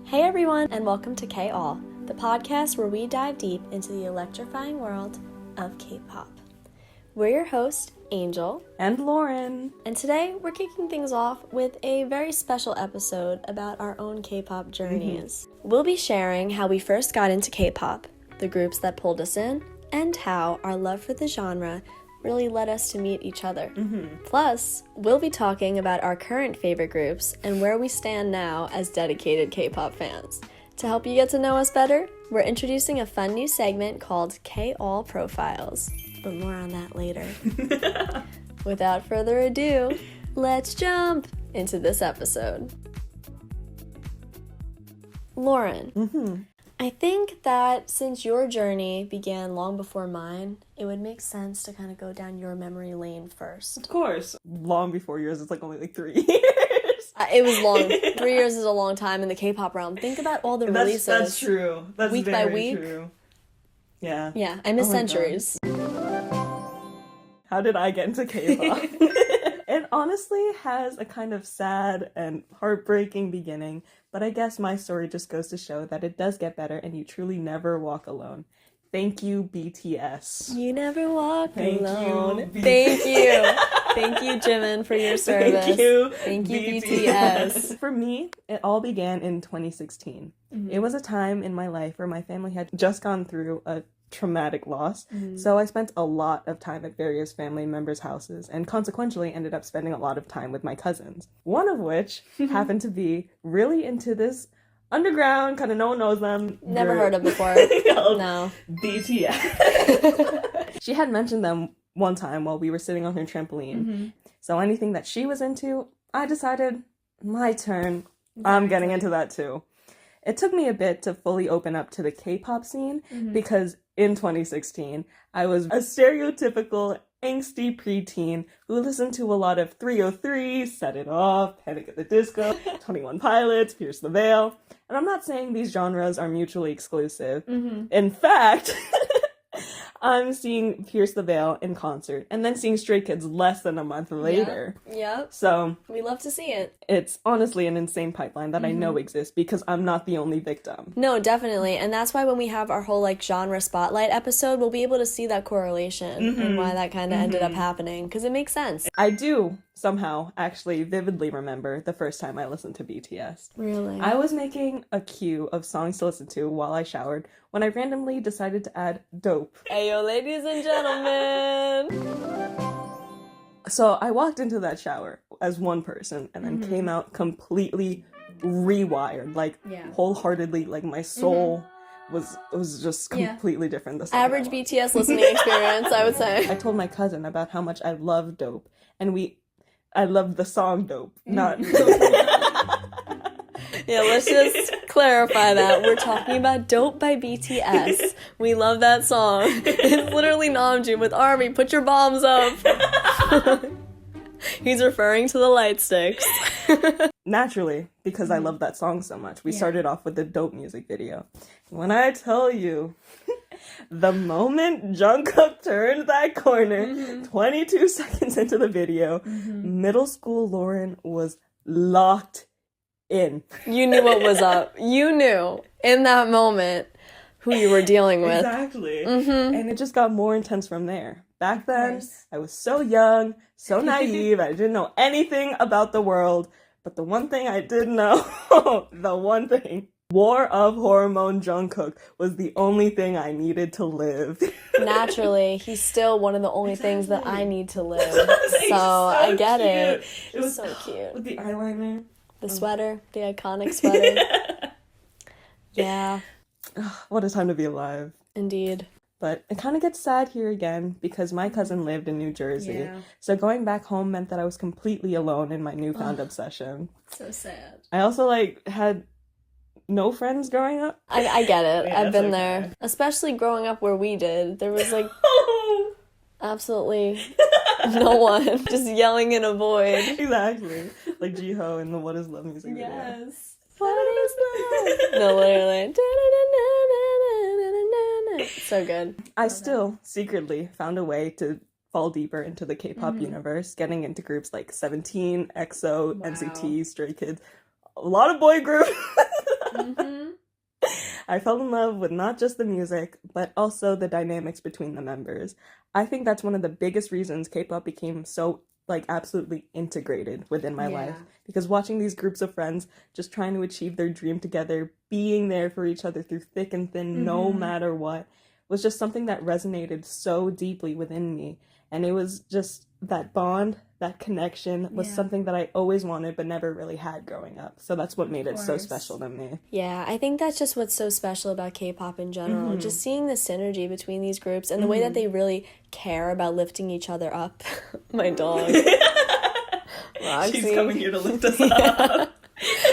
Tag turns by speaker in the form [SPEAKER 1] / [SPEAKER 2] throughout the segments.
[SPEAKER 1] Hey everyone, and welcome to K-All, the podcast where we dive deep into the electrifying world of K-pop. We're your hosts, Angel
[SPEAKER 2] and Lauren,
[SPEAKER 1] and today we're kicking things off with a very special episode about our own K-pop journeys. We'll be sharing how we first got into K-pop, the groups that pulled us in, and how our love for the genre really led us to meet each other. Plus, we'll be talking about our current favorite groups and where we stand now as dedicated K-pop fans. To help you get to know us better, we're introducing a fun new segment called K-All Profiles, but more on that later. Without further ado, let's jump into this episode. Lauren, I think that since your journey began long before mine, it would make sense to kind of go down your memory lane first.
[SPEAKER 2] Of course. Long before yours, it's like only like 3 years.
[SPEAKER 1] It was long. 3 years is a long time in the K-pop realm. Think about all the releases.
[SPEAKER 2] That's true. That's
[SPEAKER 1] week
[SPEAKER 2] very
[SPEAKER 1] by week.
[SPEAKER 2] True. Yeah.
[SPEAKER 1] Yeah, I miss centuries.
[SPEAKER 2] How did I get into K-pop? It honestly has a kind of sad and heartbreaking beginning, but I guess my story just goes to show that it does get better and you truly never walk alone. Thank you, BTS.
[SPEAKER 1] You never walk alone.
[SPEAKER 2] You,
[SPEAKER 1] Thank you. Thank you, Jimin, for your service.
[SPEAKER 2] Thank you,
[SPEAKER 1] BTS.
[SPEAKER 2] For me, it all began in 2016. It was a time in my life where my family had just gone through a traumatic loss, so I spent a lot of time at various family members' houses and consequently ended up spending a lot of time with my cousins, one of which happened to be really into this underground, kind of no one knows them.
[SPEAKER 1] Never heard of before. No.
[SPEAKER 2] BTS. She had mentioned them one time while we were sitting on her trampoline, so anything that she was into, I decided, my turn, I'm getting into that too. It took me a bit to fully open up to the K-pop scene because in 2016, I was a stereotypical angsty preteen who listened to a lot of 303, Set It Off, Panic at the Disco, 21 Pilots, Pierce the Veil. And I'm not saying these genres are mutually exclusive. In fact, I'm seeing Pierce the Veil in concert and then seeing Stray Kids less than a month later.
[SPEAKER 1] Yep.
[SPEAKER 2] So
[SPEAKER 1] we love to see it.
[SPEAKER 2] It's honestly an insane pipeline that I know exists because I'm not the only victim.
[SPEAKER 1] No, definitely. And that's why when we have our whole genre spotlight episode, we'll be able to see that correlation and why that kind of ended up happening, because it makes sense.
[SPEAKER 2] I do somehow actually vividly remember the first time I listened to BTS.
[SPEAKER 1] Really?
[SPEAKER 2] I was making a queue of songs to listen to while I showered when I randomly decided to add Dope.
[SPEAKER 1] Ayo, ladies and gentlemen!
[SPEAKER 2] So I walked into that shower as one person and then came out completely rewired, wholeheartedly, my soul was just completely different. The
[SPEAKER 1] average BTS listening experience, I would say.
[SPEAKER 2] I told my cousin about how much I love Dope, and I loved the song Dope, not
[SPEAKER 1] Yeah, let's just clarify that. We're talking about Dope by BTS. We love that song. It's literally Namjoon with Army, put your bombs up. He's referring to the light sticks.
[SPEAKER 2] Naturally, because I love that song so much. We started off with the Dope music video. When I tell you, the moment Jungkook turned that corner, 22 seconds into the video, middle school Lauren was locked in.
[SPEAKER 1] You knew what was up. You knew in that moment who you were dealing with.
[SPEAKER 2] Exactly. And it just got more intense from there. Back then, I was so young, so naive, I didn't know anything about the world, but the one thing I did know, War of Hormone Jungkook was the only thing I needed to live.
[SPEAKER 1] Naturally, he's still one of the only things that I need to live. So I get it.
[SPEAKER 2] It was
[SPEAKER 1] so cute.
[SPEAKER 2] With the eyeliner.
[SPEAKER 1] The sweater, the iconic sweater. Yeah.
[SPEAKER 2] What a time to be alive.
[SPEAKER 1] Indeed.
[SPEAKER 2] But it kind of gets sad here again because my cousin lived in New Jersey. So going back home meant that I was completely alone in my newfound obsession.
[SPEAKER 1] So sad.
[SPEAKER 2] I also had no friends growing up.
[SPEAKER 1] I get it. I've been there. Especially growing up where we did. There was absolutely no one. Just yelling in a void.
[SPEAKER 2] Exactly. Like Jiho in the What Is Love music video.
[SPEAKER 1] Yes. What is love? No, literally. So good.
[SPEAKER 2] I still secretly found a way to fall deeper into the K-pop universe, getting into groups like 17, EXO, NCT, Stray Kids, a lot of boy groups. I fell in love with not just the music, but also the dynamics between the members. I think that's one of the biggest reasons K-pop became so, like, absolutely integrated within my life. Because watching these groups of friends just trying to achieve their dream together, being there for each other through thick and thin, no matter what, was just something that resonated so deeply within me. And it was just that bond, that connection was something that I always wanted but never really had growing up. So that's what made it so special to me.
[SPEAKER 1] Yeah, I think that's just what's so special about K-pop in general. Just seeing the synergy between these groups and the way that they really care about lifting each other up. My dog. Roxy.
[SPEAKER 2] She's coming here to lift us up.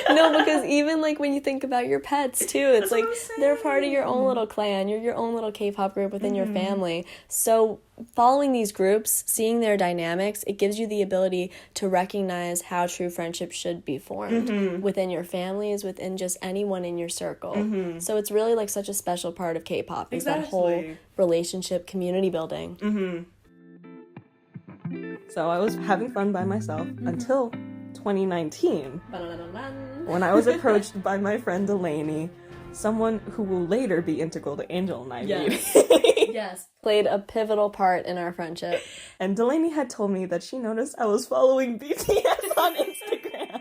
[SPEAKER 1] No, because even, like, when you think about your pets, too, it's like they're part of your own little clan. You're your own little K-pop group within your family. So following these groups, seeing their dynamics, it gives you the ability to recognize how true friendship should be formed within your families, within just anyone in your circle. So it's really, like, such a special part of K-pop is that whole relationship community building.
[SPEAKER 2] So I was having fun by myself until 2019, when I was approached by my friend Delaney, someone who will later be integral to Angel and I meeting.
[SPEAKER 1] Yes. Played a pivotal part in our friendship.
[SPEAKER 2] And Delaney had told me that she noticed I was following BTS on Instagram.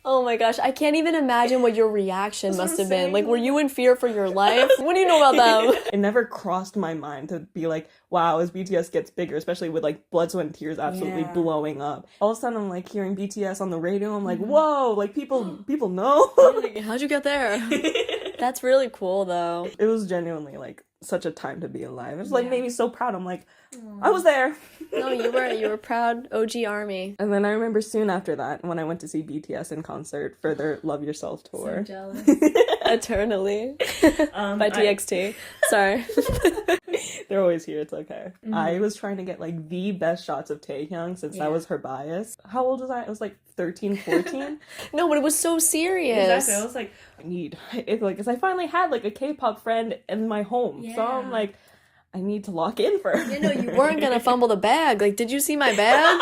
[SPEAKER 1] Oh my gosh, I can't even imagine what your reaction must have been. Like, were you in fear for your life? What do you know about them?
[SPEAKER 2] It never crossed my mind to be like, wow, as BTS gets bigger, especially with, like, Blood, Sweat, and Tears absolutely blowing up. All of a sudden, I'm, like, hearing BTS on the radio. I'm like, whoa, like, people know.
[SPEAKER 1] Like, how'd you get there? That's really cool, though.
[SPEAKER 2] It was genuinely, like, such a time to be alive. It was, like, made me so proud. I'm like, I was there.
[SPEAKER 1] No, you were proud OG ARMY.
[SPEAKER 2] And then I remember soon after that, when I went to see BTS in concert for their Love Yourself tour.
[SPEAKER 1] So jealous. Eternally. By TXT. Sorry.
[SPEAKER 2] They're always here, it's okay. I was trying to get, like, the best shots of Taehyung since that was her bias. How old was I? I was, like, 13, 14.
[SPEAKER 1] No, but it was so serious.
[SPEAKER 2] Exactly. I was like, I need it, like, because I finally had, like, a K-pop friend in my home. So I'm like, I need to lock in first.
[SPEAKER 1] You know, you weren't gonna fumble the bag. Like, did you see my bag?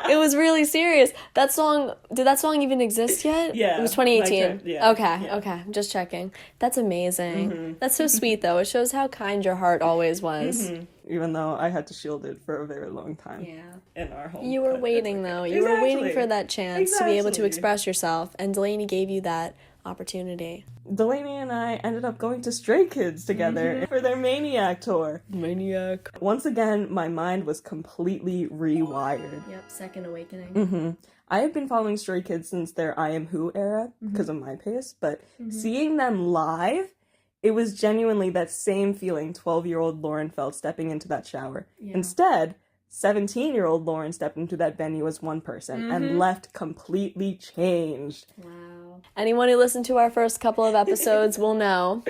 [SPEAKER 1] It was really serious. That song, did that song even exist yet?
[SPEAKER 2] Yeah.
[SPEAKER 1] It was 2018.
[SPEAKER 2] Yeah.
[SPEAKER 1] Okay, just checking. That's amazing. That's so sweet, though. It shows how kind your heart always was.
[SPEAKER 2] Even though I had to shield it for a very long time. In our home.
[SPEAKER 1] You were waiting, though. You were waiting for that chance to be able to express yourself, and Delaney gave you that opportunity.
[SPEAKER 2] Delaney and I ended up going to Stray Kids together for their Maniac tour.
[SPEAKER 1] Maniac.
[SPEAKER 2] Once again, my mind was completely rewired.
[SPEAKER 1] Yep, second awakening.
[SPEAKER 2] I have been following Stray Kids since their I Am Who era because of my pace, but seeing them live, it was genuinely that same feeling 12-year-old Lauren felt stepping into that shower. Instead, 17-year-old Lauren stepped into that venue as one person and left completely changed.
[SPEAKER 1] Wow. Anyone who listened to our first couple of episodes will know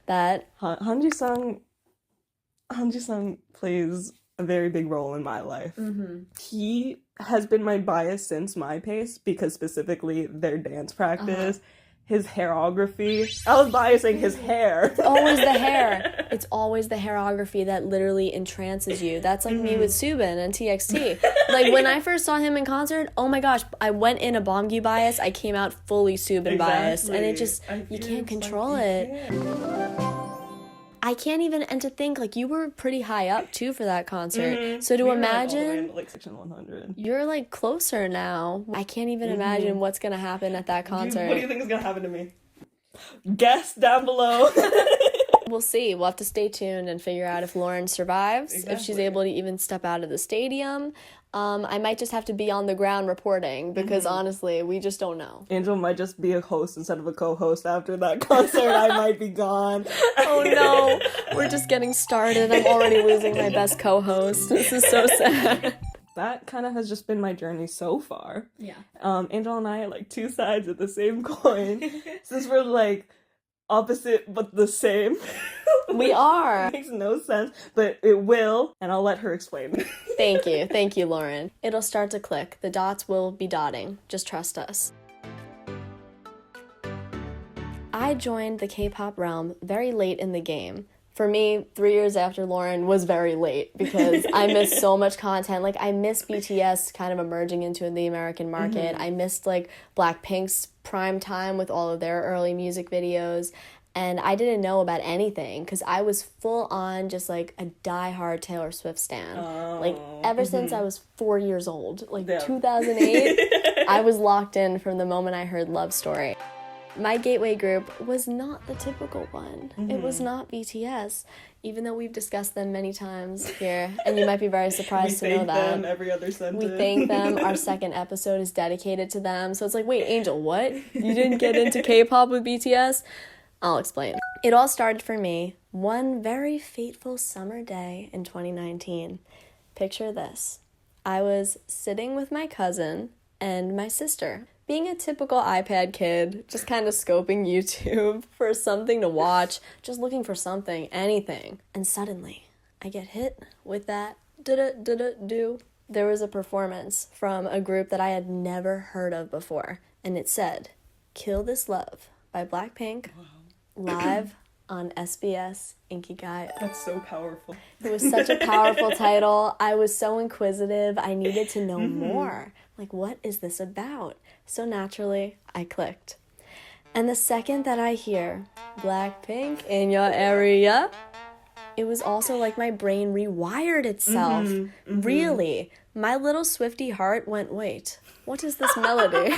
[SPEAKER 1] that
[SPEAKER 2] Hanji-sung plays a very big role in my life. He has been my bias since my pace because specifically their dance practice, his hairography. I was biasing his hair.
[SPEAKER 1] It's always the hair. It's always the hairography that literally entrances you. That's like me with Subin and TXT. Like, when I first saw him in concert, oh my gosh, I went in a Bomgyu bias, I came out fully Subin bias, and it just, you can't control it. I can't even, and to think, like, you were pretty high up, too, for that concert. So to imagine,
[SPEAKER 2] like section 100.
[SPEAKER 1] You're, like, closer now. I can't even imagine what's gonna happen at that concert.
[SPEAKER 2] Dude, what do you think is gonna happen to me? Guess down below.
[SPEAKER 1] We'll see. We'll have to stay tuned and figure out if Lauren survives, if she's able to even step out of the stadium. I might just have to be on the ground reporting because honestly, we just don't know.
[SPEAKER 2] Angel might just be a host instead of a co-host after that concert. I might be gone.
[SPEAKER 1] Oh no, we're just getting started. I'm already losing my best co-host. This is so sad.
[SPEAKER 2] That kind of has just been my journey so far.
[SPEAKER 1] Yeah.
[SPEAKER 2] Angel and I are like two sides of the same coin. Since we're like opposite but the same.
[SPEAKER 1] We are.
[SPEAKER 2] It makes no sense, but it will, and I'll let her explain.
[SPEAKER 1] Thank you, Lauren. It'll start to click. The dots will be dotting. Just trust us. I joined the K-pop realm very late in the game. For me, 3 years after Lauren was very late because I missed so much content. Like, I missed BTS kind of emerging into the American market. I missed, like, BLACKPINK's prime time with all of their early music videos. And I didn't know about anything because I was full on just, like, a diehard Taylor Swift stan. Like, ever since I was 4 years old. Like, 2008, I was locked in from the moment I heard Love Story. My gateway group was not the typical one. It was not BTS, even though we've discussed them many times here, and you might be very surprised to know that.
[SPEAKER 2] We thank them every other sentence.
[SPEAKER 1] We thank them. Our second episode is dedicated to them. So it's like, wait, Angel, what? You didn't get into K-pop with BTS? I'll explain. It all started for me one very fateful summer day in 2019. Picture this. I was sitting with my cousin and my sister. Being a typical iPad kid, just kind of scoping YouTube for something to watch, just looking for something, anything. And suddenly, I get hit with that do. There was a performance from a group that I had never heard of before, and it said, "Kill This Love" by BLACKPINK, live on SBS Inkigai.
[SPEAKER 2] That's so powerful.
[SPEAKER 1] It was such a powerful title. I was so inquisitive. I needed to know more. Like, what is this about? So naturally, I clicked. And the second that I hear BLACKPINK in your area, it was also like my brain rewired itself. Really. My little Swiftie heart went, wait, what is this melody?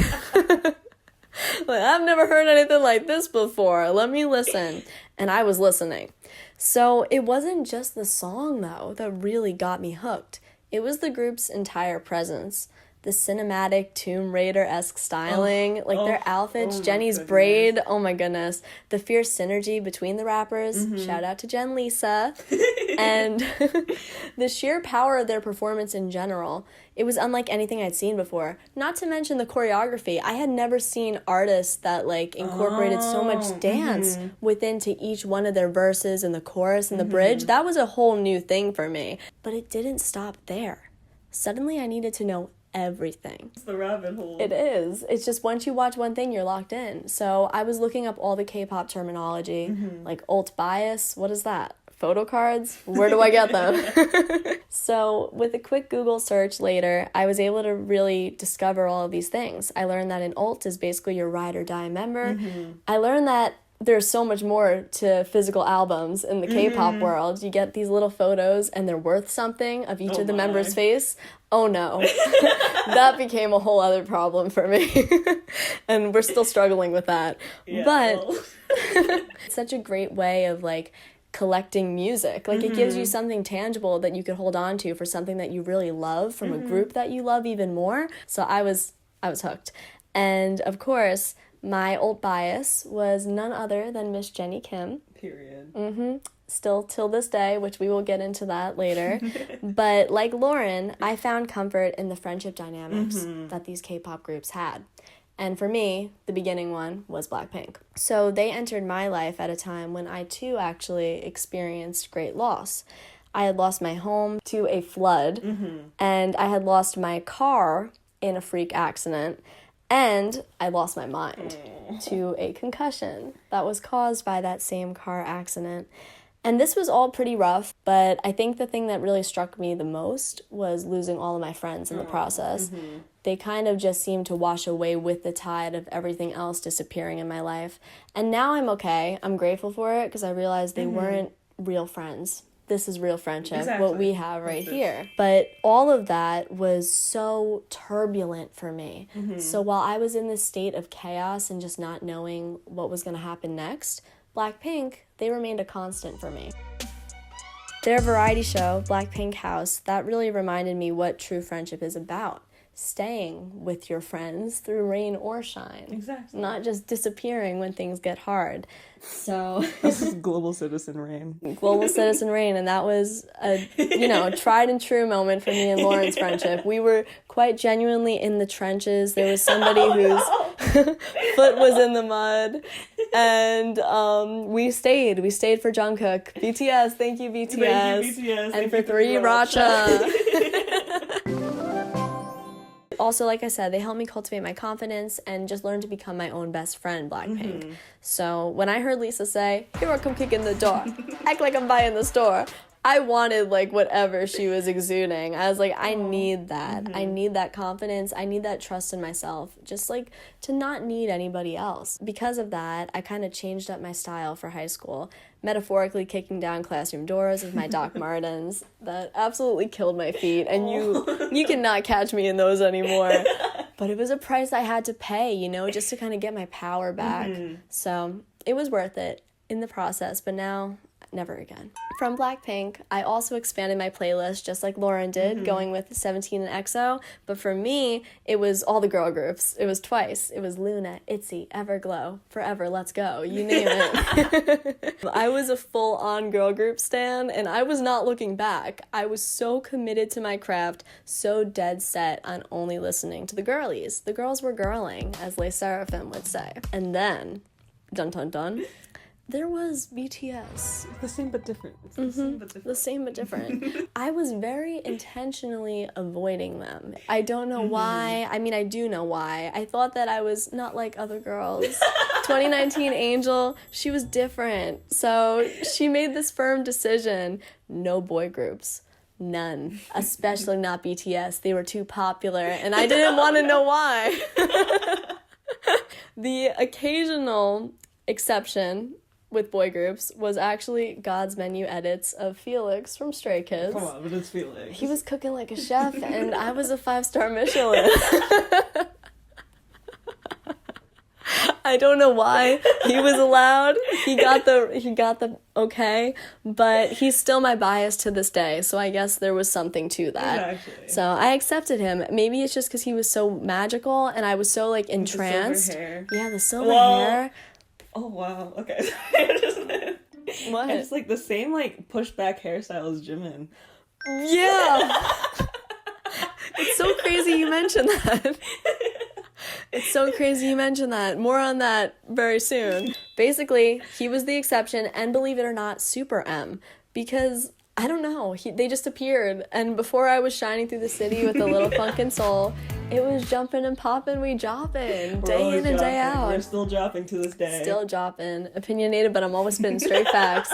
[SPEAKER 1] Like, I've never heard anything like this before. Let me listen. And I was listening. So it wasn't just the song, though, that really got me hooked. It was the group's entire presence. The cinematic Tomb Raider-esque styling, their outfits, Jenny's braid, oh my goodness. The fierce synergy between the rappers, shout out to Jen Lisa, and the sheer power of their performance in general. It was unlike anything I'd seen before. Not to mention the choreography. I had never seen artists that, like, incorporated so much dance within to each one of their verses and the chorus and the bridge. That was a whole new thing for me. But it didn't stop there. Suddenly I needed to know everything.
[SPEAKER 2] It's the rabbit hole.
[SPEAKER 1] It is. It's just once you watch one thing, you're locked in. So I was looking up all the K-pop terminology, like alt bias. What is that? Photocards? Where do I get them? So with a quick Google search later, I was able to really discover all of these things. I learned that an alt is basically your ride or die member. I learned that there's so much more to physical albums in the K-pop world. You get these little photos and they're worth something of each of the members' face. Oh no. That became a whole other problem for me. And we're still struggling with that.
[SPEAKER 2] Yeah,
[SPEAKER 1] but it's such a great way of, like, collecting music. Like, it gives you something tangible that you could hold on to for something that you really love from a group that you love even more. So I was hooked. And of course, my old bias was none other than Miss Jennie Kim.
[SPEAKER 2] Period.
[SPEAKER 1] Still till this day, which we will get into that later. But like Lauren, I found comfort in the friendship dynamics that these K-pop groups had. And for me, the beginning one was BLACKPINK. So they entered my life at a time when I too actually experienced great loss. I had lost my home to a flood, and I had lost my car in a freak accident. And I lost my mind to a concussion that was caused by that same car accident. And this was all pretty rough, but I think the thing that really struck me the most was losing all of my friends in the process. They kind of just seemed to wash away with the tide of everything else disappearing in my life. And now I'm okay. I'm grateful for it because I realized they weren't real friends. This is real friendship, what we have right here. But all of that was so turbulent for me. So while I was in this state of chaos and just not knowing what was going to happen next, BLACKPINK, they remained a constant for me. Their variety show, BLACKPINK House, that really reminded me what true friendship is about. Staying with your friends through rain or shine.
[SPEAKER 2] Exactly.
[SPEAKER 1] Not just disappearing when things get hard. So
[SPEAKER 2] this is global citizen Rain.
[SPEAKER 1] Global citizen Rain, and that was a, tried and true moment for me and Lauren's friendship. We were quite genuinely in the trenches. There was somebody whose foot was in the mud, and we stayed. We stayed for Jungkook. BTS, thank you BTS.
[SPEAKER 2] Thank you BTS.
[SPEAKER 1] And for 3 Racha. Also, like I said, they helped me cultivate my confidence and just learn to become my own best friend, BLACKPINK. So when I heard Lisa say, "Here I come kicking the door, act like I'm buying the store," I wanted, like, whatever she was exuding. I was like, I need that. I need that confidence. I need that trust in myself. Just, like, to not need anybody else. Because of that, I kind of changed up my style for high school, metaphorically kicking down classroom doors with my Doc Martens that absolutely killed my feet. And you cannot catch me in those anymore. But it was a price I had to pay, you know, just to kind of get my power back. So it was worth it in the process. But now, never again. From BLACKPINK, I also expanded my playlist just like Lauren did, going with 17 and EXO. But for me, it was all the girl groups. It was Twice. It was Luna, ITZY, Everglow, Forever, Let's Go. You name it. I was a full-on girl group stan, and I was not looking back. I was so committed to my craft, so dead set on only listening to the girlies. The girls were girling, as Les Seraphim would say. And then, dun dun dun, there was BTS.
[SPEAKER 2] The same but different.
[SPEAKER 1] The same but different. I was very intentionally avoiding them. I don't know why. I mean, I do know why. I thought that I was not like other girls. 2019 Angel, she was different. So she made this firm decision. No boy groups. None. Especially not BTS. They were too popular, and I didn't want to know why. The occasional exception with boy groups was actually God's Menu edits of Felix from Stray Kids.
[SPEAKER 2] Come on, but it's Felix.
[SPEAKER 1] He was cooking like a chef, and I was a 5-star Michelin. I don't know why he was allowed. He got the okay, but he's still my bias to this day. So I guess there was something to that.
[SPEAKER 2] Exactly.
[SPEAKER 1] So I accepted him.Maybe it's just because he was so magical, and I was so like entranced.
[SPEAKER 2] The silver hair.
[SPEAKER 1] Yeah, the silver hair.
[SPEAKER 2] Oh, wow. Okay.
[SPEAKER 1] What?
[SPEAKER 2] It's like the same, like, pushback hairstyle as Jimin.
[SPEAKER 1] Yeah. It's so crazy you mentioned that. It's so crazy you mentioned that. More on that very soon. Basically, he was the exception, and believe it or not, Super M. Because, I don't know, they just appeared. And before I was shining through the city with a little funk and soul, it was jumping and popping, we jopping, day in and day out.
[SPEAKER 2] We're still dropping to this day.
[SPEAKER 1] Still dropping. Opinionated, but I'm always spitting straight facts.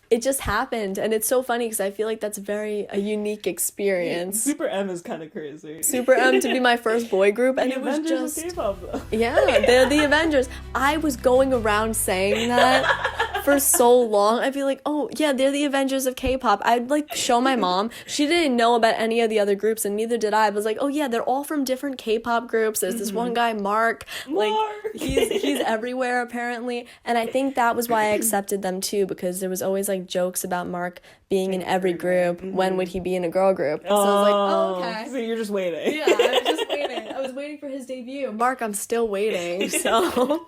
[SPEAKER 1] It just happened, and it's so funny because I feel like that's a unique experience.
[SPEAKER 2] Super M is kind of crazy.
[SPEAKER 1] Super M to be my first boy group, and
[SPEAKER 2] the
[SPEAKER 1] it was
[SPEAKER 2] Avengers
[SPEAKER 1] just...
[SPEAKER 2] of K-pop, though.
[SPEAKER 1] Yeah, they're the Avengers. I was going around saying that for so long. I'd be like, oh, yeah, they're the Avengers of K-pop. I'd, like, show my mom. She didn't know about any of the other groups, and neither did I. I was like, oh, yeah, they're all from different K-pop groups. There's this one guy, Mark. Like, he's everywhere, apparently. And I think that was why I accepted them, too, because there was always, like, jokes about Mark being in every group. When would he be in a girl group? So I was like, oh, okay.
[SPEAKER 2] So you're just waiting.
[SPEAKER 1] Yeah, I was just waiting. I was waiting for his debut. Mark, I'm still waiting, so...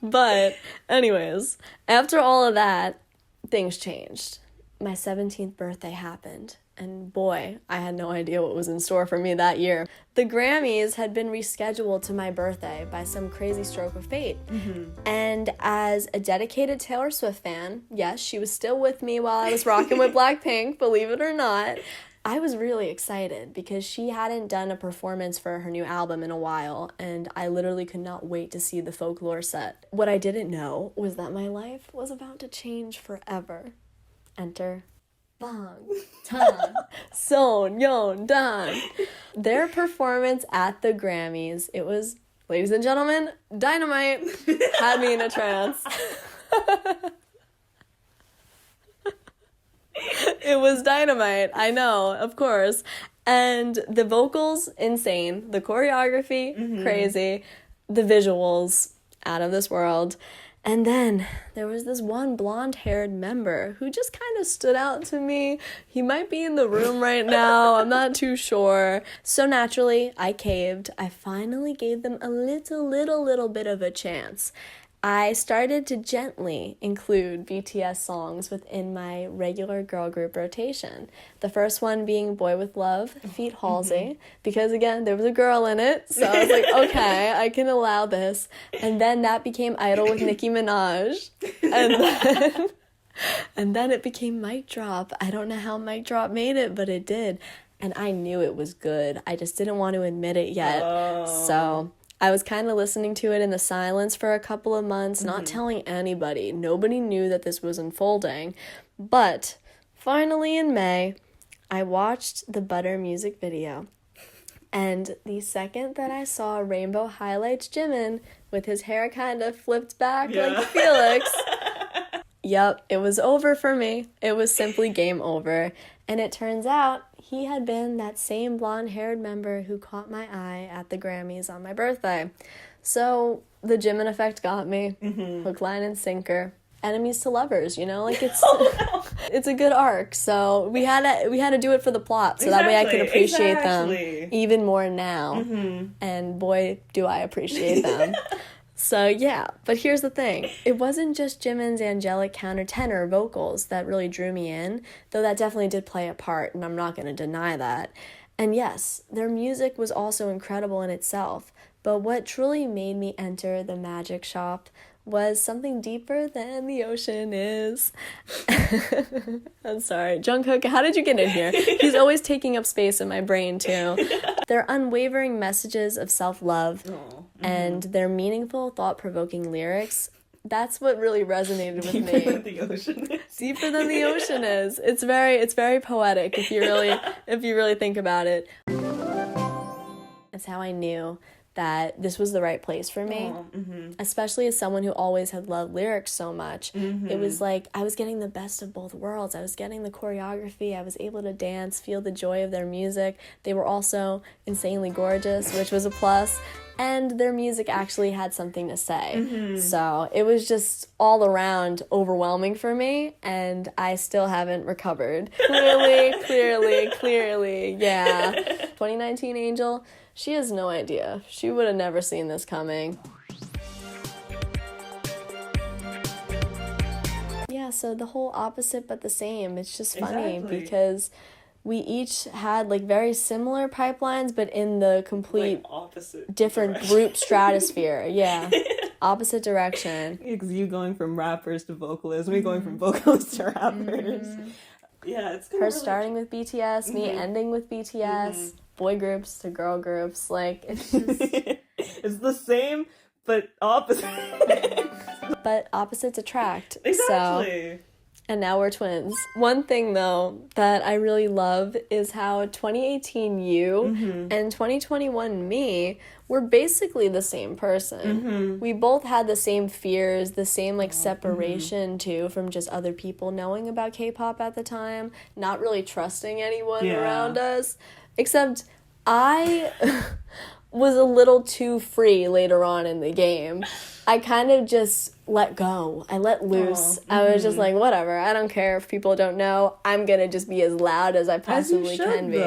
[SPEAKER 1] But, anyways, after all of that, things changed. My 17th birthday happened, and boy, I had no idea what was in store for me that year. The Grammys had been rescheduled to my birthday by some crazy stroke of fate. And as a dedicated Taylor Swift fan, yes, she was still with me while I was rocking with BLACKPINK, believe it or not, I was really excited because she hadn't done a performance for her new album in a while, and I literally could not wait to see the Folklore set. What I didn't know was that my life was about to change forever. Enter Bang Tan Son Yeon Dan. Their performance at the Grammys, it was, ladies and gentlemen, dynamite. Had me in a trance. It was dynamite, I know, of course. And the vocals, insane. The choreography, crazy. The visuals, out of this world. And then there was this one blonde-haired member who just kind of stood out to me. He might be in the room right now. I'm not too sure. So naturally, I caved. I finally gave them a little bit of a chance. I started to gently include BTS songs within my regular girl group rotation. The first one being Boy With Love, Feet Halsey, because again, there was a girl in it, so I was like, okay, I can allow this. And then that became Idol with Nicki Minaj. And then it became Mic Drop. I don't know how Mic Drop made it, but it did. and I knew it was good. I just didn't want to admit it yet. So I was kind of listening to it in the silence for a couple of months, not telling anybody. Nobody knew that this was unfolding. But finally in May, I watched the Butter music video. And the second that I saw Rainbow Highlights Jimin with his hair kind of flipped back like Felix, yep, it was over for me. It was simply game over. And it turns out he had been that same blonde-haired member who caught my eye at the Grammys on my birthday. So the Jimin effect got me. Hook, line, and sinker. Enemies to lovers, you know, like it's it's a good arc. So we had to do it for the plot, so that way I could appreciate them even more now. And boy, do I appreciate them. So yeah, but here's the thing. It wasn't just Jimin's angelic countertenor vocals that really drew me in, though that definitely did play a part, and I'm not going to deny that. And yes, their music was also incredible in itself, but what truly made me enter the magic shop was something deeper than the ocean is. I'm sorry. Jungkook, how did you get in here? He's always taking up space in my brain, too. Their unwavering messages of self-love and their meaningful, thought-provoking lyrics, that's what really resonated with me.
[SPEAKER 2] Deeper than the ocean is.
[SPEAKER 1] Deeper than the ocean is. It's very poetic if you really think about it. That's how I knew that this was the right place for me, especially as someone who always had loved lyrics so much. It was like I was getting the best of both worlds. I was getting the choreography, I was able to dance, feel the joy of their music. They were also insanely gorgeous, which was a plus, and their music actually had something to say. So it was just all around overwhelming for me, and I still haven't recovered. Clearly, yeah. 2019 Angel, she has no idea. She would have never seen this coming. Yeah, so the whole opposite but the same. It's just funny because we each had like very similar pipelines, but in the complete
[SPEAKER 2] opposite
[SPEAKER 1] different
[SPEAKER 2] direction.
[SPEAKER 1] Group stratosphere. Yeah. Opposite direction.
[SPEAKER 2] Because you going from rappers to vocalists, me going from vocalists to rappers. Yeah, it's
[SPEAKER 1] her really starting with BTS, me ending with BTS, boy groups to girl groups. Like, it's just...
[SPEAKER 2] it's the same, but opposite.
[SPEAKER 1] But opposites attract.
[SPEAKER 2] Exactly.
[SPEAKER 1] So, and now we're twins. One thing, though, that I really love is how 2018 you and 2021 me were basically the same person. We both had the same fears, the same, like, separation, too, from just other people knowing about K-pop at the time, not really trusting anyone around us, except I was a little too free later on in the game. I kind of just let go. I let loose. I was just like, whatever. I don't care if people don't know. I'm going to just be as loud as I possibly can be.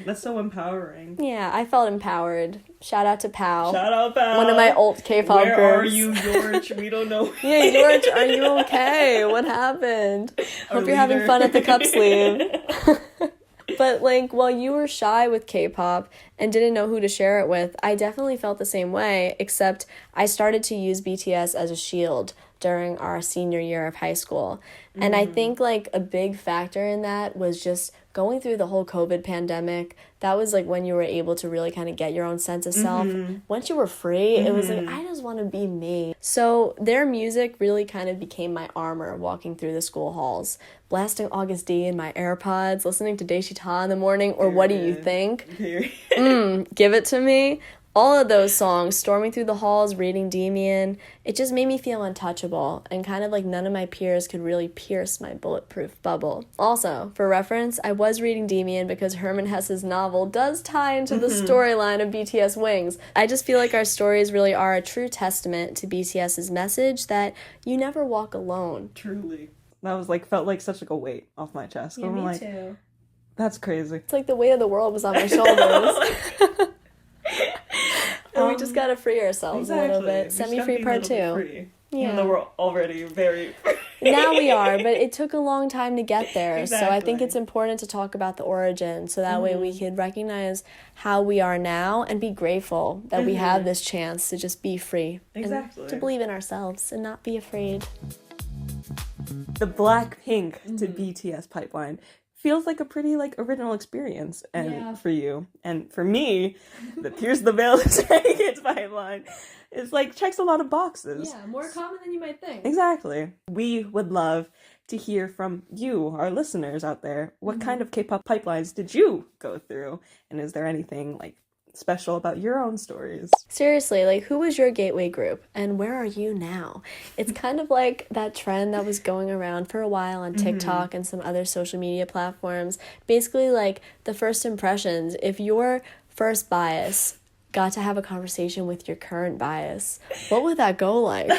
[SPEAKER 2] That's so empowering.
[SPEAKER 1] Yeah, I felt empowered. Shout out to Pow.
[SPEAKER 2] Shout out Pow.
[SPEAKER 1] One of my old K-pop groups.
[SPEAKER 2] Where are you, George? We don't know.
[SPEAKER 1] Yeah, George, are you okay? What happened? Hope you're having fun at the cup sleeve. But, like, while you were shy with K-pop and didn't know who to share it with, I definitely felt the same way, except I started to use BTS as a shield during our senior year of high school. And I think, like, a big factor in that was just going through the whole COVID pandemic. That was, like, when you were able to really kind of get your own sense of self. Once you were free, it was like, I just want to be me. So their music really kind of became my armor walking through the school halls. Blasting August D in my AirPods, listening to Daeshita in the morning, or What Do You Think? Give It To Me. All of those songs, storming through the halls, reading Demian, it just made me feel untouchable, and kind of like none of my peers could really pierce my bulletproof bubble. Also, for reference, I was reading Demian because Herman Hesse's novel does tie into the storyline of BTS Wings. I just feel like our stories really are a true testament to BTS's message that you never walk alone.
[SPEAKER 2] Truly. That was like, felt like such like a weight off my chest.
[SPEAKER 1] Yeah,
[SPEAKER 2] I'm
[SPEAKER 1] me
[SPEAKER 2] like,
[SPEAKER 1] too.
[SPEAKER 2] That's crazy.
[SPEAKER 1] It's like the weight of the world was on my shoulders. And we just gotta free ourselves a little bit. Semi-free part 2.
[SPEAKER 2] Yeah. Even though we're already very free.
[SPEAKER 1] Now we are, but it took a long time to get there.
[SPEAKER 2] Exactly.
[SPEAKER 1] So I think it's important to talk about the origin, so that way we could recognize how we are now and be grateful that we have this chance to just be free.
[SPEAKER 2] Exactly.
[SPEAKER 1] And to believe in ourselves and not be afraid.
[SPEAKER 2] The BLACKPINK to BTS pipeline feels like a pretty like original experience and
[SPEAKER 1] Yeah.
[SPEAKER 2] for you. And for me, the Pierce the Veil of Stray Kids pipeline is like checks a lot of boxes.
[SPEAKER 1] Yeah, more common than you might think.
[SPEAKER 2] Exactly. We would love to hear from you, our listeners out there. What kind of K-pop pipelines did you go through? And is there anything like special about your own stories?
[SPEAKER 1] Seriously, like, who was your gateway group and where are you now? It's kind of like that trend that was going around for a while on TikTok and some other social media platforms. Basically, like, the first impressions. If your first bias got to have a conversation with your current bias, what would that go like?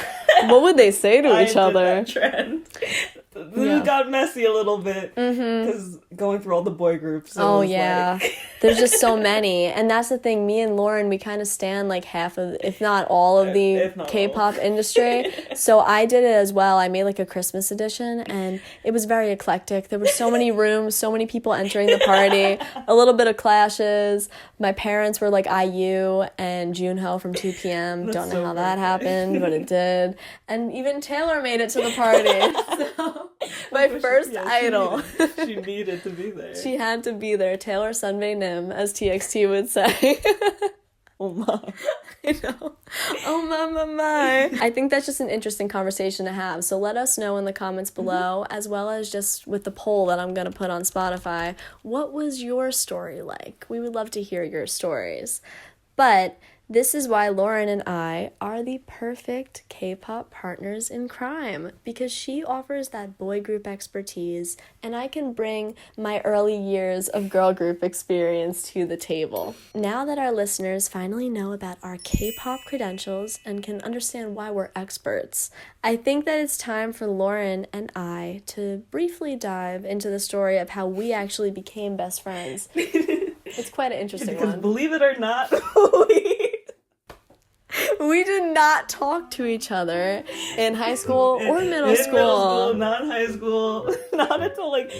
[SPEAKER 1] What would they say to each other?
[SPEAKER 2] That trend. It got messy a little bit because going through all the boy groups.
[SPEAKER 1] Oh yeah, there's just so many, and that's the thing. Me and Lauren, we kind of stand like half of, if not all of the K-pop industry. So I did it as well. I made like a Christmas edition, and it was very eclectic. There were so many rooms, so many people entering the party, a little bit of clashes. My parents were like IU and Junho from 2PM. Don't know how that happened, but it did. And even Taylor made it to the party. So, my first idol.
[SPEAKER 2] She needed to be there.
[SPEAKER 1] She had to be there. Taylor Sunbae Nim, as TXT would say.
[SPEAKER 2] Oh my.
[SPEAKER 1] I know. Oh my. I think that's just an interesting conversation to have. So let us know in the comments below, as well as just with the poll that I'm going to put on Spotify. What was your story like? We would love to hear your stories. But this is why Lauren and I are the perfect K-pop partners in crime, because she offers that boy group expertise and I can bring my early years of girl group experience to the table. Now that our listeners finally know about our K-pop credentials and can understand why we're experts, I think that it's time for Lauren and I to briefly dive into the story of how we actually became best friends. It's quite an interesting
[SPEAKER 2] because
[SPEAKER 1] one.
[SPEAKER 2] Believe it or not,
[SPEAKER 1] we did not talk to each other in high school or middle school.
[SPEAKER 2] Not high school. Not until like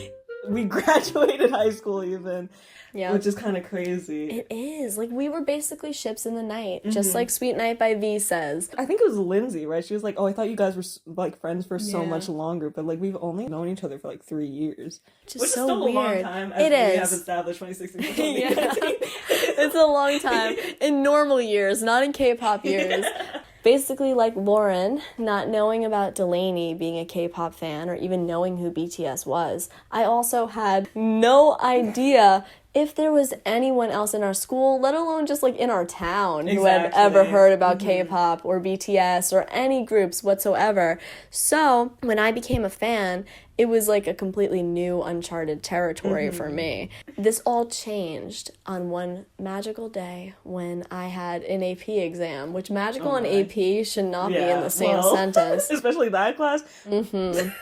[SPEAKER 2] we graduated high school even. Yeah. Which is kind of crazy.
[SPEAKER 1] It is. Like, we were basically ships in the night, just like Sweet Night by V says.
[SPEAKER 2] I think it was Lindsay, right? She was like, oh, I thought you guys were, like, friends for so much longer, but, like, we've only known each other for, like, 3 years.
[SPEAKER 1] Which
[SPEAKER 2] is
[SPEAKER 1] so
[SPEAKER 2] still
[SPEAKER 1] weird.
[SPEAKER 2] A long time, as
[SPEAKER 1] it
[SPEAKER 2] we
[SPEAKER 1] is.
[SPEAKER 2] have established 2016.
[SPEAKER 1] It's a long time. In normal years, not in K-pop years. Basically, like Lauren, not knowing about Delaney being a K-pop fan or even knowing who BTS was, I also had no idea if there was anyone else in our school, let alone just like in our town, who had ever heard about K-pop or BTS or any groups whatsoever. So when I became a fan, it was like a completely new, uncharted territory for me. This all changed on one magical day when I had an AP exam, which magical and AP should not be in the same sentence.
[SPEAKER 2] Especially that class.
[SPEAKER 1] It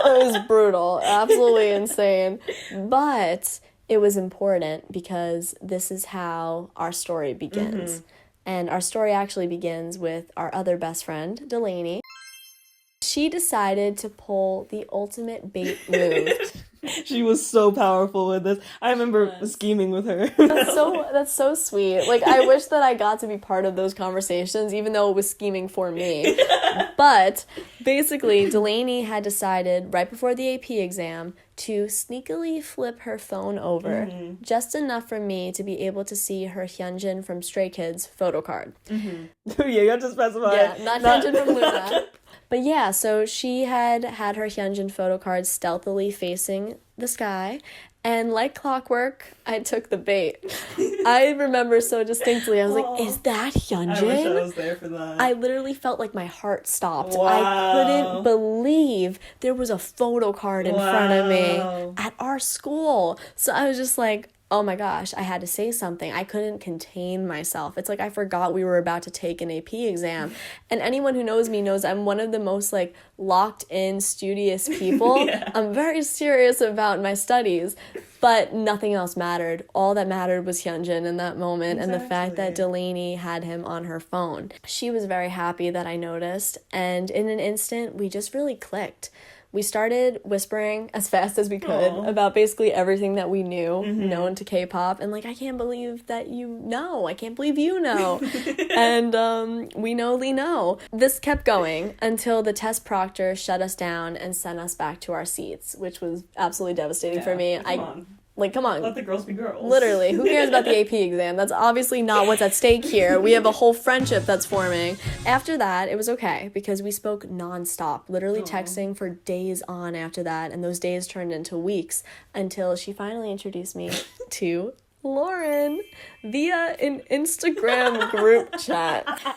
[SPEAKER 1] was brutal, absolutely insane. But it was important because this is how our story begins. And our story actually begins with our other best friend, Delaney. She decided to pull the ultimate bait move.
[SPEAKER 2] She was so powerful with this. I remember scheming with her.
[SPEAKER 1] That's so sweet. Like, I wish that I got to be part of those conversations, even though it was scheming for me. But basically, Delaney had decided right before the AP exam to sneakily flip her phone over, just enough for me to be able to see her Hyunjin from Stray Kids photo card.
[SPEAKER 2] Yeah, you have to specify.
[SPEAKER 1] Yeah, not Hyunjin from Luna. But yeah, so she had her Hyunjin photo card stealthily facing the sky, and like clockwork, I took the bait. I remember so distinctly, I was like, is that Hyunjin?
[SPEAKER 2] I wish I was there for that.
[SPEAKER 1] I literally felt like my heart stopped.
[SPEAKER 2] Wow.
[SPEAKER 1] I couldn't believe there was a photo card in front of me at our school. So I was just like, oh my gosh, I had to say something. I couldn't contain myself. It's like I forgot we were about to take an AP exam. And anyone who knows me knows I'm one of the most like locked in, studious people. I'm very serious about my studies, but nothing else mattered. All that mattered was Hyunjin in that moment and the fact that Delaney had him on her phone. She was very happy that I noticed, and in an instant, we just really clicked. we started whispering as fast as we could about basically everything that we knew known to K-pop, and like, I can't believe that I can't believe you know. And we know. This kept going until the test proctor shut us down and sent us back to our seats, which was absolutely devastating for me. Come on.
[SPEAKER 2] Let the girls be girls.
[SPEAKER 1] Literally, who cares about the AP exam? That's obviously not what's at stake here. We have a whole friendship that's forming. After that, it was okay because we spoke nonstop, literally texting for days on after that, and those days turned into weeks until she finally introduced me to Lauren via an Instagram group chat.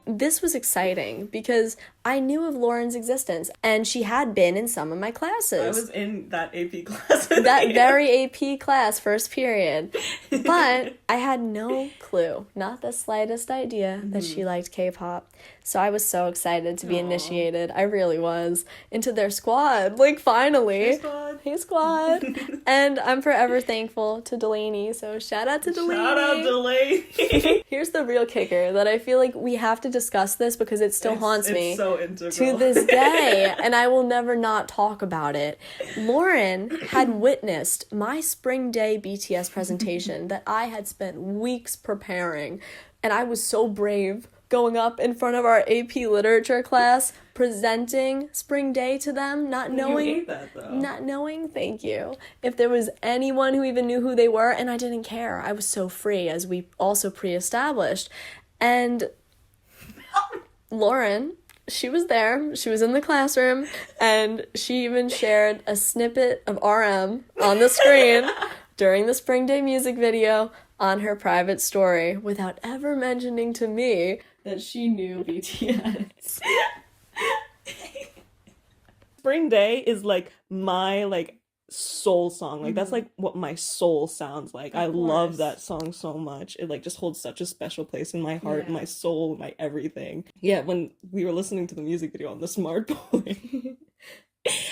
[SPEAKER 1] This was exciting because I knew of Lauren's existence, and she had been in some of my classes.
[SPEAKER 2] I was in that AP class.
[SPEAKER 1] That very AP class, first period. But I had no clue, not the slightest idea that she liked K-pop. So I was so excited to be initiated. I really was. Into their squad. Like, finally. Hey, squad. And I'm forever thankful to Delaney. So shout out to Delaney.
[SPEAKER 2] Shout out Delaney.
[SPEAKER 1] Here's the real kicker that I feel like we have to discuss this because it still haunts me.
[SPEAKER 2] It's so integral.
[SPEAKER 1] To this day, and I will never not talk about it. Lauren had witnessed my spring day BTS presentation that I had spent weeks preparing, and I was so brave going up in front of our AP literature class, presenting spring day to them, not knowing, thank you, if there was anyone who even knew who they were, and I didn't care. I was so free, as we also pre-established. And Lauren, she was there, she was in the classroom, and she even shared a snippet of RM on the screen during the Spring Day music video on her private story without ever mentioning to me that she knew BTS.
[SPEAKER 2] Spring Day is like my soul song. Like that's like what my soul sounds like. I love that song so much. It like just holds such a special place in my heart, my soul, my everything. Yeah, when we were listening to the music video on the Smart Boy,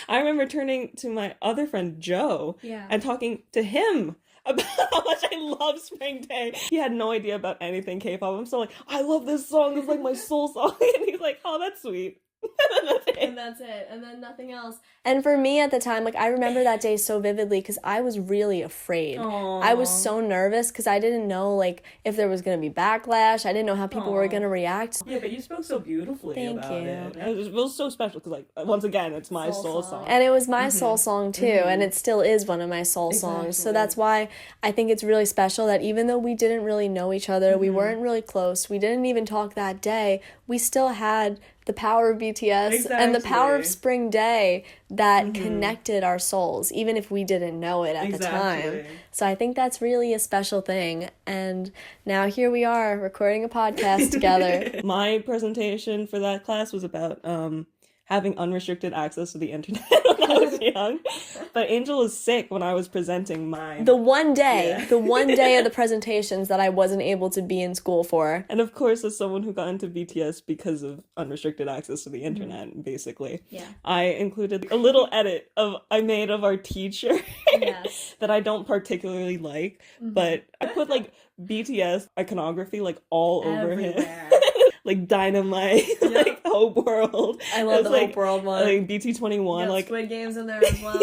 [SPEAKER 2] I remember turning to my other friend Joe and talking to him about how much I love Spring Day. He had no idea about anything K-pop. I'm still like, I love this song. It's like my soul song. And he's like, oh, that's sweet.
[SPEAKER 1] And that's it. And then nothing else. And for me at the time, I remember that day so vividly because I was really afraid.
[SPEAKER 2] Aww.
[SPEAKER 1] I was so nervous because I didn't know, if there was going to be backlash. I didn't know how people were going to react.
[SPEAKER 2] Yeah, but you spoke so beautifully about it.
[SPEAKER 1] Thank you.
[SPEAKER 2] It was so special because, once again, it's my soul song.
[SPEAKER 1] And it was my soul song, too. And it still is one of my soul songs. So that's why I think it's really special that even though we didn't really know each other, we weren't really close, we didn't even talk that day, we still had the power of BTS and the power of Spring Day that connected our souls, even if we didn't know it at the time. So I think that's really a special thing. And now here we are recording a podcast together.
[SPEAKER 2] My presentation for that class was about having unrestricted access to the internet when I was young. But Angel was sick when I was presenting mine.
[SPEAKER 1] The one day of the presentations that I wasn't able to be in school for.
[SPEAKER 2] And of course, as someone who got into BTS because of unrestricted access to the internet, basically, I included a little edit I made of our teacher that I don't particularly like, but I put BTS iconography all over him. Dynamite, Hope World.
[SPEAKER 1] I love the Hope World one.
[SPEAKER 2] BT21,
[SPEAKER 1] Squid Games in there as well.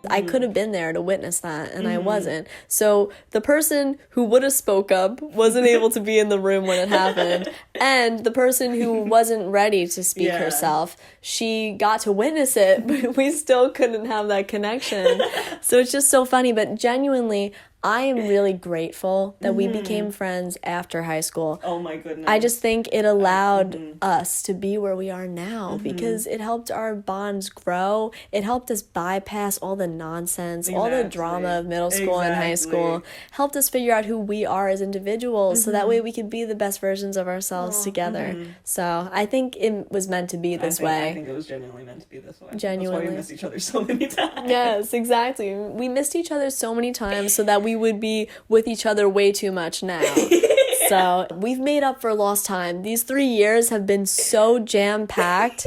[SPEAKER 1] I could have been there to witness that, and I wasn't. So the person who would have spoke up wasn't able to be in the room when it happened, and the person who wasn't ready to speak herself, she got to witness it, but we still couldn't have that connection. So it's just so funny, but genuinely, I am really grateful that we became friends after high school.
[SPEAKER 2] Oh my goodness.
[SPEAKER 1] I just think it allowed us to be where we are now because it helped our bonds grow. It helped us bypass all the nonsense, all the drama of middle school and high school. Helped us figure out who we are as individuals so that way we could be the best versions of ourselves together. So I think it was meant to be this way.
[SPEAKER 2] I think it was genuinely meant to be this way.
[SPEAKER 1] Genuinely.
[SPEAKER 2] That's why we missed each other so many times.
[SPEAKER 1] Yes, exactly. We missed each other so many times so that we would be with each other way too much now. So we've made up for lost time. These 3 years have been so jam-packed.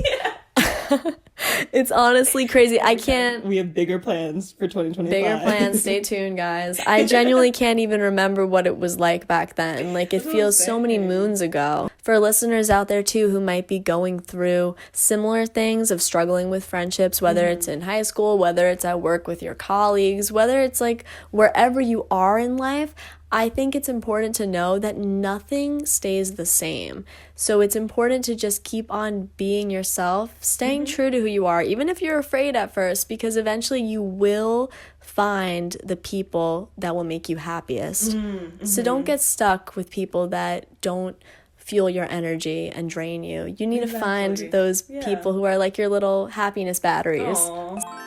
[SPEAKER 1] It's honestly crazy. I can't...
[SPEAKER 2] We have bigger plans for 2025.
[SPEAKER 1] Bigger plans. Stay tuned, guys. I genuinely can't even remember what it was like back then. It feels so many moons ago. for listeners out there too who might be going through similar things of struggling with friendships, whether it's in high school, whether it's at work with your colleagues, whether it's like wherever you are in life, I think it's important to know that nothing stays the same. So it's important to just keep on being yourself, staying true to who you are, even if you're afraid at first, because eventually you will find the people that will make you happiest. So don't get stuck with people that don't fuel your energy and drain you. You need to find those people who are like your little happiness batteries.
[SPEAKER 2] Aww.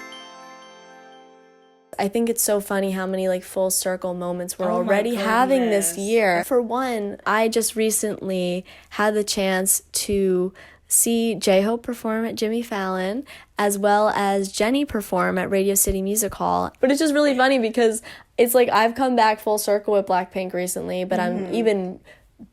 [SPEAKER 1] I think it's so funny how many like full circle moments we're already having this year. For one, I just recently had the chance to see J-Hope perform at Jimmy Fallon, as well as Jennie perform at Radio City Music Hall. But it's just really funny because it's like I've come back full circle with BLACKPINK recently, but I'm even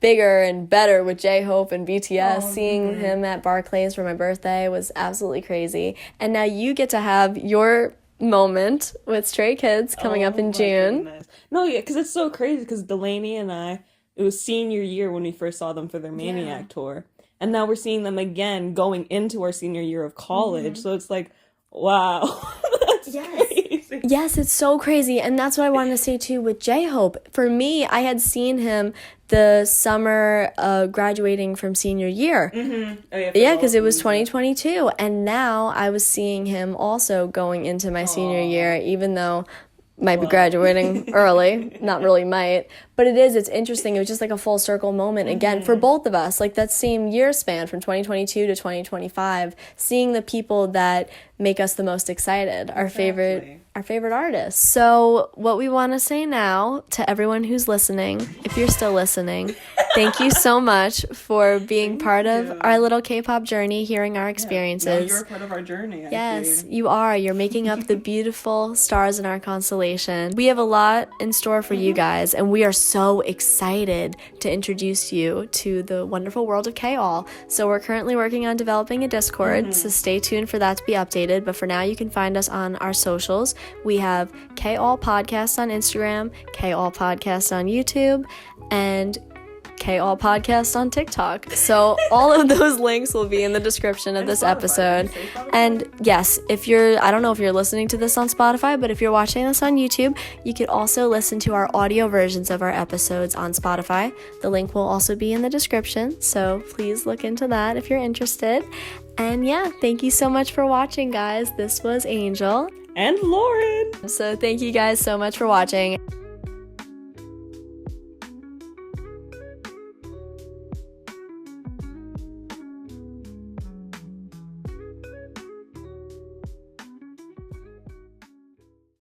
[SPEAKER 1] bigger and better with J-Hope and BTS. Seeing him at Barclays for my birthday was absolutely crazy. And now you get to have your moment with Stray Kids coming up in June.
[SPEAKER 2] Goodness. No, yeah, because it's so crazy because Delaney and I, it was senior year when we first saw them for their Maniac tour. And now we're seeing them again going into our senior year of college. So it's like, wow. That's crazy.
[SPEAKER 1] Yes, it's so crazy. And that's what I wanted to say too with J-Hope. For me, I had seen him the summer graduating from senior year. Yeah, because it was 2022. And now I was seeing him also going into my senior year, even though might be graduating early, not really might, but it's interesting. It was just like a full circle moment again for both of us, like that same year span from 2022 to 2025, seeing the people that make us the most excited, our favorite artists. So what we want to say now to everyone who's listening, if you're still listening, thank you so much for being part of our little K-pop journey, hearing our experiences.
[SPEAKER 2] Now you're a part of our journey.
[SPEAKER 1] Yes, you are. You're making up the beautiful stars in our constellation. We have a lot in store for you guys, and we are so excited to introduce you to the wonderful world of K-All. So we're currently working on developing a Discord, so stay tuned for that to be updated. But for now, you can find us on our socials. We have K-All Podcast on Instagram, K-All Podcast on YouTube, and K-All Podcast on TikTok. So all of those links will be in the description of this episode. And yes, I don't know if you're listening to this on Spotify, but if you're watching this on YouTube, you could also listen to our audio versions of our episodes on Spotify. The link will also be in the description, so please look into that if you're interested. And yeah, thank you so much for watching, guys. This was Angel.
[SPEAKER 2] And Lauren.
[SPEAKER 1] So thank you guys so much for watching.